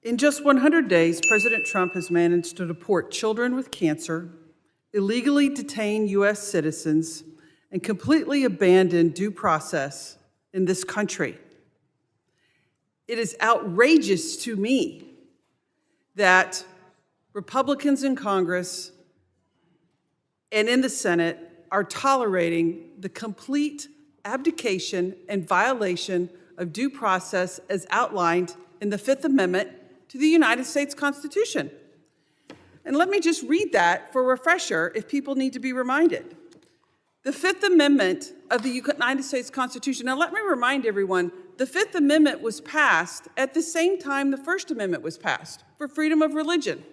In just 100 days, President Trump has managed to deport children with cancer, illegally detain U.S. citizens, and completely abandon due process in this country. It is outrageous to me that Republicans in Congress and in the Senate are tolerating the complete abdication and violation of due process as outlined in the Fifth Amendment to the United States Constitution. And let me just read that for a refresher if people need to be reminded. The Fifth Amendment of the United States Constitution. Now let me remind everyone, the Fifth Amendment was passed at the same time the First Amendment was passed for freedom of religion,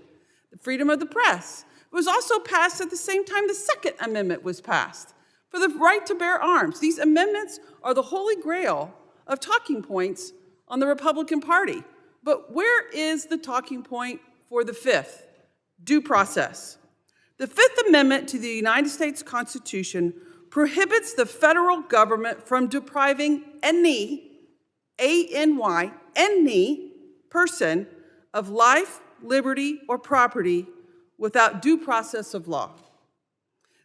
the freedom of the press. It was also passed at the same time the Second Amendment was passed for the right to bear arms. These amendments are the holy grail of talking points on the Republican Party. But where is the talking point for the fifth? Due process. The Fifth Amendment to the United States Constitution prohibits the federal government from depriving any, A-N-Y, any person of life, liberty, or property without due process of law.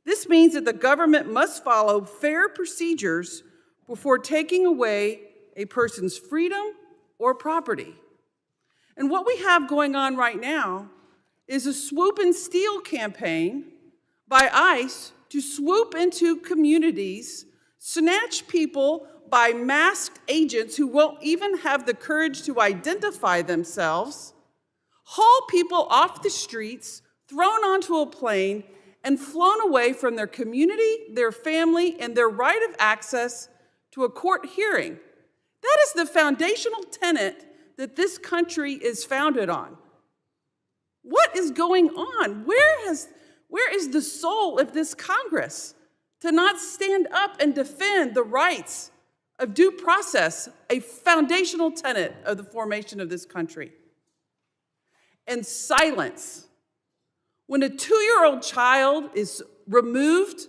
This means that the government must follow fair procedures before taking away a person's freedom or property. And what we have going on right now is a swoop and steal campaign by ICE to swoop into communities, snatch people by masked agents who won't even have the courage to identify themselves, haul people off the streets, thrown onto a plane, and flown away from their community, their family, and their right of access to a court hearing. That is the foundational tenet that this country is founded on. What is going on? Where is the soul of this Congress to not stand up and defend the rights of due process, a foundational tenet of the formation of this country? And silence. When a 2-year-old child is removed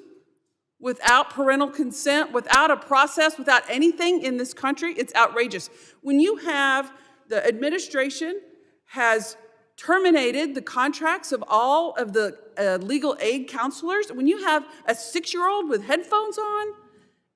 without parental consent, without a process, without anything in this country, it's outrageous. When you have the administration has terminated the contracts of all of the legal aid counselors, when you have a 6-year-old with headphones on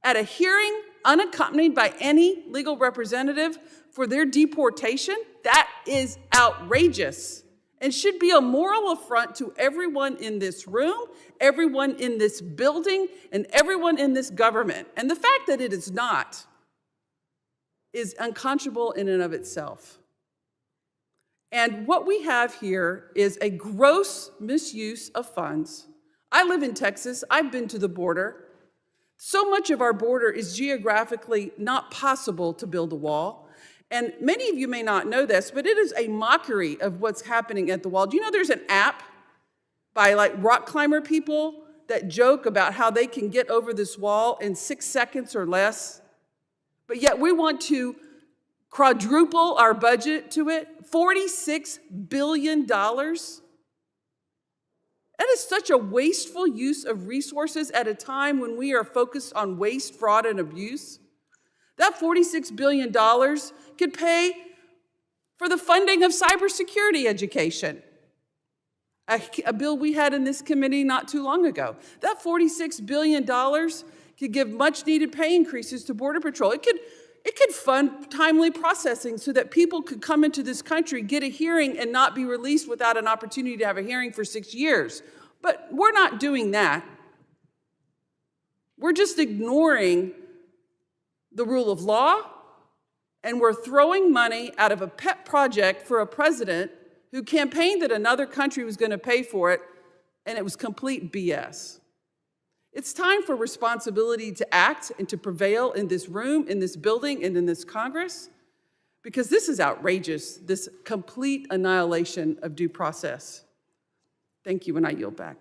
at a hearing unaccompanied by any legal representative for their deportation, that is outrageous and should be a moral affront to everyone in this room, everyone in this building, and everyone in this government. And the fact that it is not is unconscionable in and of itself. And what we have here is a gross misuse of funds. I live in Texas. I've been to the border. So much of our border is geographically not possible to build a wall. And many of you may not know this, but it is a mockery of what's happening at the wall. Do you know there's an app by rock climber people that joke about how they can get over this wall in 6 seconds or less? But yet we want to quadruple our budget to it, $46 billion. That is such a wasteful use of resources at a time when we are focused on waste, fraud, and abuse. That $46 billion could pay for the funding of cybersecurity education, a bill we had in this committee not too long ago. That $46 billion could give much-needed pay increases to Border Patrol. It could fund timely processing so that people could come into this country, get a hearing, and not be released without an opportunity to have a hearing for 6 years. But we're not doing that. We're just ignoring the rule of law, and we're throwing money out of a pet project for a president who campaigned that another country was going to pay for it, and it was complete BS. It's time for responsibility to act and to prevail in this room, in this building, and in this Congress, because this is outrageous, this complete annihilation of due process. Thank you, and I yield back.